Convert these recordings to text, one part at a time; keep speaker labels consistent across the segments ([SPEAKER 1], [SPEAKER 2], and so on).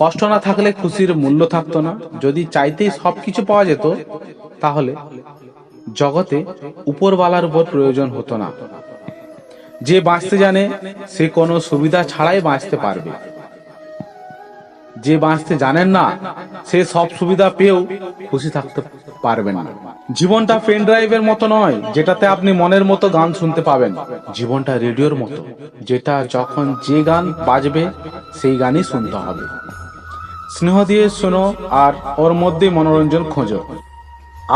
[SPEAKER 1] কষ্ট না থাকলে খুশির মূল্য থাকতো না। যদি চাইতেই সবকিছু পাওয়া যেত তাহলে জগতে উপরওয়ালার উপর প্রয়োজন হতো না। যে বাঁচতে জানে সে কোনো সুবিধা ছাড়াই বাঁচতে পারবে। যে বাঁচতে জানেন না সে সব সুবিধা পেয়েও খুশি থাকতে পারবেন না। জীবনটা পেন ড্রাইভের মতো নয় যেটাতে আপনি মনের মতো গান শুনতে পাবেন। জীবনটা রেডিওর মতো, যেটা যখন যে গান বাজবে সেই গানই শুনতে হবে। স্নেহ দিয়ে শোনো আর ওর মধ্যে মনোরঞ্জন খোঁজো।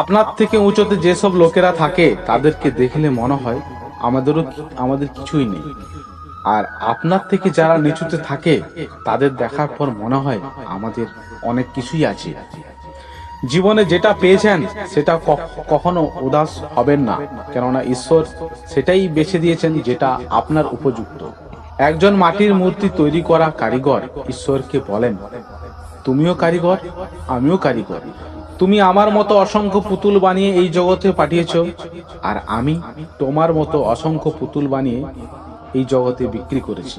[SPEAKER 1] আপনার থেকে উঁচুতে যেসব লোকেরা থাকে তাদেরকে দেখলে মনে হয় আমাদের কিছুই নেই, আর আপনার থেকে যারা নিচুতে থাকে তাদের দেখার পর মনে হয় আমাদের অনেক কিছুই আছে। জীবনে যেটা পেয়েছেন সেটা কখনো উদাস হবেন না, কেননা ঈশ্বর সেটাই বেছে দিয়েছেন যেটা আপনার উপযুক্ত। একজন মাটির মূর্তি তৈরি করা কারিগর ঈশ্বরকে বলেন, তুমিও কারিগর, আমিও কারিগর। তুমি আমার মতো অসংখ্য পুতুল বানিয়ে এই জগতে পাঠিয়েছ, আর আমি তোমার মতো অসংখ্য পুতুল বানিয়ে এই জগতে বিক্রি করেছি।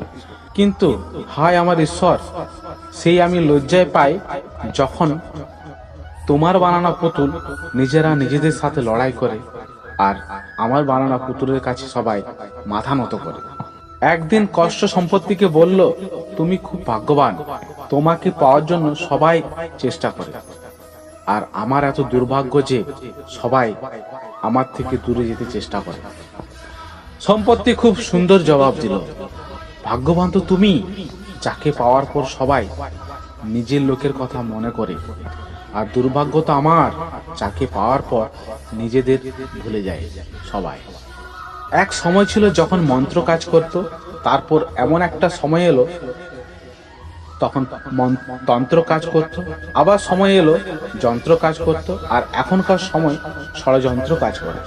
[SPEAKER 1] কিন্তু হায় আমার ঈশ্বর, সেই আমি লজ্জায় পাই যখন তোমার বানানো পুতুল নিজেরা নিজেদের সাথে লড়াই করে আর আমার বানানো পুতুলের কাছে সবাই মাথা নত করে। একদিন কষ্ট সম্পত্তিকে বলল, তুমি খুব ভাগ্যবান, তোমাকে পাওয়ার জন্য সবাই চেষ্টা করে, আর আমার এত দুর্ভাগ্য যে সবাই আমার থেকে দূরে যেতে চেষ্টা করে। সম্পত্তি খুব সুন্দর জবাব দিল, ভাগ্যবান তো তুমি যাকে পাওয়ার পর সবাই নিজের লোকের কথা মনে করে, আর দুর্ভাগ্য তো আমার যাকে পাওয়ার পর নিজেদের ভুলে যায় সবাই। এক সময় ছিল যখন মন্ত্র কাজ করত, তারপর এমন একটা সময় এলো তখন তন্ত্র কাজ করত, আবার সময় এলো যন্ত্র কাজ করত, আর এখনকার সময় ষড়যন্ত্র কাজ করে।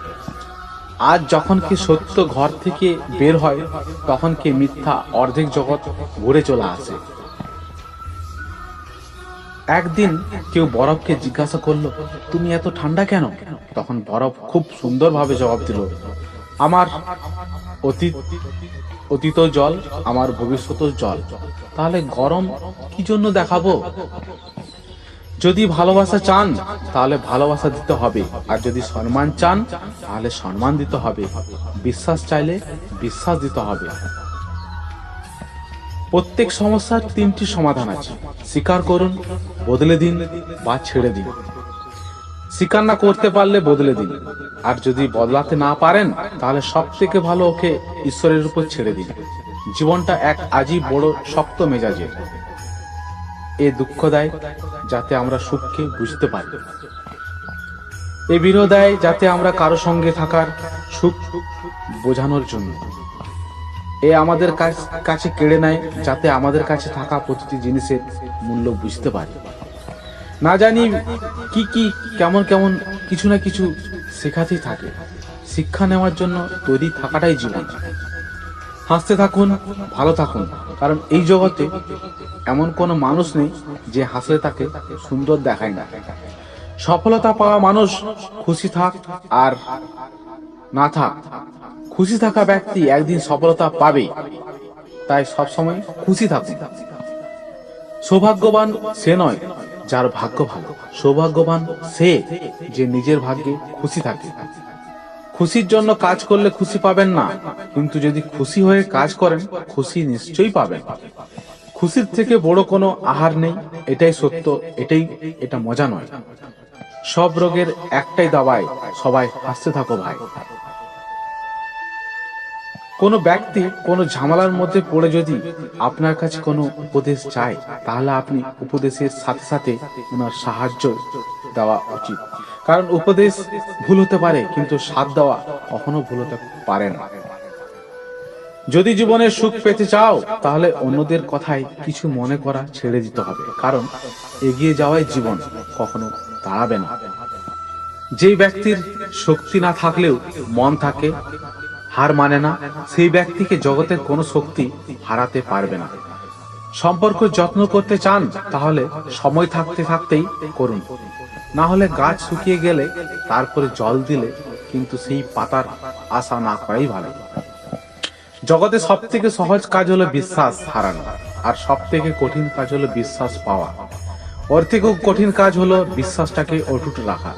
[SPEAKER 1] আজ যখন কি সত্য ঘর থেকে বের হয় তখন কি মিথ্যা অর্ধেক জগৎ ঘুরে চলে আসে। একদিন কেউ বরফকে জিজ্ঞাসা করলো, তুমি এত ঠান্ডা কেন? তখন বরফ খুব সুন্দরভাবে জবাব দিল, আমার অতীত জল, আমার ভবিষ্যৎ জল, তাহলে গরম কি জন্য দেখাবো? যদি ভালোবাসা চান তাহলে ভালোবাসা দিতে হবে, আর যদি সম্মান চান তাহলে সম্মান দিতে হবে, বিশ্বাস চাইলে বিশ্বাস দিতে হবে। প্রত্যেক সমস্যার তিনটি সমাধান আছে, স্বীকার করুন, বদলে দিন বা ছেড়ে দিন। স্বীকার না করতে পারলে বদলে দিন, আর যদি বদলাতে না পারেন তাহলে সব থেকে ভালো ওকে ঈশ্বরের উপর ছেড়ে দিন। জীবনটা এক আজীব বড় শক্ত মেজাজের, এ দুঃখ দেয় যাতে আমরা সুখকে বুঝতে পারি, এ বিরহ দেয় যাতে আমরা কারো সঙ্গে থাকার সুখ বোঝানোর জন্য, এ আমাদের কাছে কেড়ে নেয় যাতে আমাদের কাছে থাকা প্রতিটি জিনিসের মূল্য বুঝতে পারি। না জানি কি কি কেমন কেমন কিছু না কিছু শেখাতেই থাকে। শিক্ষা নেওয়ার জন্য তৈরি থাকাটাই জীবন। হাসতে থাকুন, ভালো থাকুন, কারণ এই জগতে এমন কোনো মানুষ নেই যে হাসলে তাকে সুন্দর দেখায় না। সফলতা পাওয়া মানুষ খুশি থাক আর না থাক, খুশি থাকা ব্যক্তি একদিন সফলতা পাবে, তাই সবসময় খুশি থাকুন। সৌভাগ্যবান সে নয় যার ভাগ্য ভালো, সৌভাগ্যবান সে যে নিজের ভাগ্যে খুশি থাকে। খুশির জন্য কাজ করলে খুশি পাবেন না, কিন্তু যদি খুশি হয়ে কাজ করেন খুশি নিশ্চয়ই পাবেন। খুশির থেকে বড় কোনো আহার নেই, এটাই সত্য, এটা মজা নয়। সব রোগের একটাই দাবাই, সবাই হাসতে থাকো ভাই। কোনো ব্যক্তি কোনো ঝামেলার মধ্যে পড়ে যদি আপনার কাছে কোনো উপদেশ চায় তাহলে আপনি উপদেশের সাথে সাথে ওনার সাহায্য দেওয়া উচিত, কারণ উপদেশ ভুল হতে পারে কিন্তু সাথ দেওয়া কখনো ভুল হতে পারে না। যদি জীবনে সুখ পেতে চাও তাহলে অন্যদের কথায় কিছু মনে করা ছেড়ে দিতে হবে, কারণ এগিয়ে যাওয়াই জীবন, কখনো দাঁড়াবে না। যে ব্যক্তির শক্তি না থাকলেও মন থাকে, হার মানে না, সেই ব্যক্তিকে জগতের কোনো শক্তি হারাতে পারবে না। সম্পর্ক যত্ন করতে চান তাহলে সময় থাকতে থাকতেই করুন, না হলে গাছ শুকিয়ে গেলে তারপরে জল দিলে কিন্তু সেই পাতার আশা না করাই ভালো। জগতে সব থেকে সহজ কাজ হলো বিশ্বাস হারানো, আর সব থেকে কঠিন কাজ হলো বিশ্বাস পাওয়া। ওর থেকেও কঠিন কাজ হলো বিশ্বাসটাকে অটুট রাখা।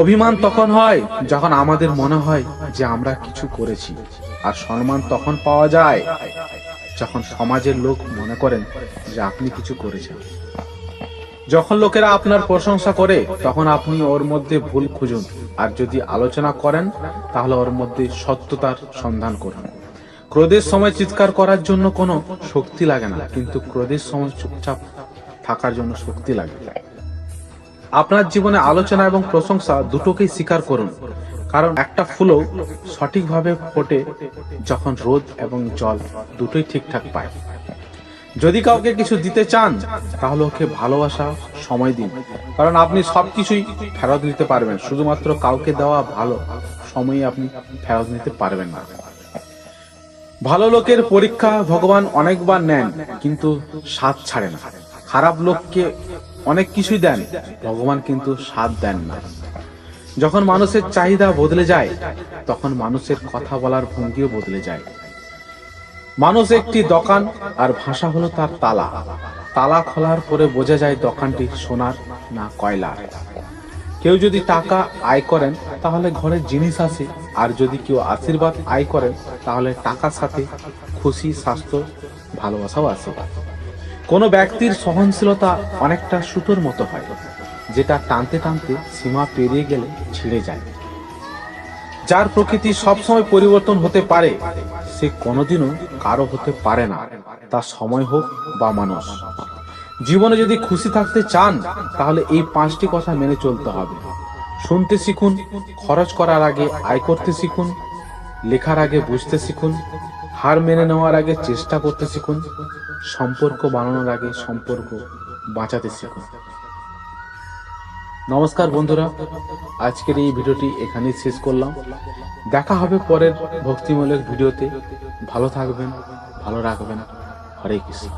[SPEAKER 1] অভিমান তখন হয় যখন আমাদের মনে হয় যে আমরা কিছু করেছি, আর সম্মান তখন পাওয়া যায় যখন সমাজের লোক মনে করেন যে আপনি কিছু করেছেন। যখন লোকেরা আপনার প্রশংসা করে তখন আপনি ওর মধ্যে ভুল খুঁজুন, আর যদি আলোচনা করেন তাহলে ওর মধ্যে সত্যতার সন্ধান করুন। ক্রোধের সময় চিৎকার করার জন্য কোনো শক্তি লাগে না, কিন্তু ক্রোধের সময় চুপচাপ থাকার জন্য শক্তি লাগে। আপনার জীবনে আলোচনা এবং প্রশংসা দুটোকেই স্বীকার করুন, কারণ একটা ফুলও সঠিকভাবে ফোটে যখন রোদ এবং জল দুটোই ঠিকঠাক পায়। যদি কাউকে কিছু দিতে চান তাহলে ওকে ভালোবাসা সময় দিন, কারণ আপনি সবকিছুই ফেরত নিতে পারবেন, শুধুমাত্র কাউকে দেওয়া ভালো সময় আপনি ফেরত নিতে পারবেন না। ভালো লোকের পরীক্ষা ভগবান অনেকবার নেন, কিন্তু স্বাদ ছাড়ে না। খারাপ লোককে অনেক কিছুই দেন, ভগবান কিন্তু স্বাদ দেন না। যখন মানুষের চাহিদা বদলে যায় তখন মানুষের কথা বলার ভঙ্গিও বদলে যায়। মানুষ একটি দোকান, আর ভাষা হলো তার তালা। তালা খোলার পরে বোঝা যায় দোকানটি সোনার না কয়লার। কেউ যদি টাকা আয় করেন তাহলে ঘরে জিনিস আসে, আর যদি কেউ আশীর্বাদ আয় করেন তাহলে টাকার সাথে খুশি, স্বাস্থ্য, ভালোবাসাও আসে। কোনো ব্যক্তির সহনশীলতা অনেকটা সুতোর মতো হয়, যেটা টানতে টানতে সীমা পেরিয়ে গেলে ছিঁড়ে যায়। যার প্রকৃতি সবসময় পরিবর্তন হতে পারে সে কোনোদিনও কারো হতে পারে না, তা সময় হোক বা মানুষ। জীবনে যদি খুশি থাকতে চান তাহলে এই 5টি কথা মেনে চলতে হবে। শুনতে শিখুন, খরচ করার আগে আয় করতে শিখুন, লেখার আগে বুঝতে শিখুন, হার মেনে নেওয়ার আগে চেষ্টা করতে শিখুন, সম্পর্ক বানানোর আগে সম্পর্ক বাঁচাতে শিখুন। নমস্কার বন্ধুরা, আজকের এই ভিডিওটি এখানেই শেষ করলাম। দেখা হবে পরের ভক্তিমূলক ভিডিওতে। ভালো থাকবেন, ভালো রাখবেন। হরে কৃষ্ণ।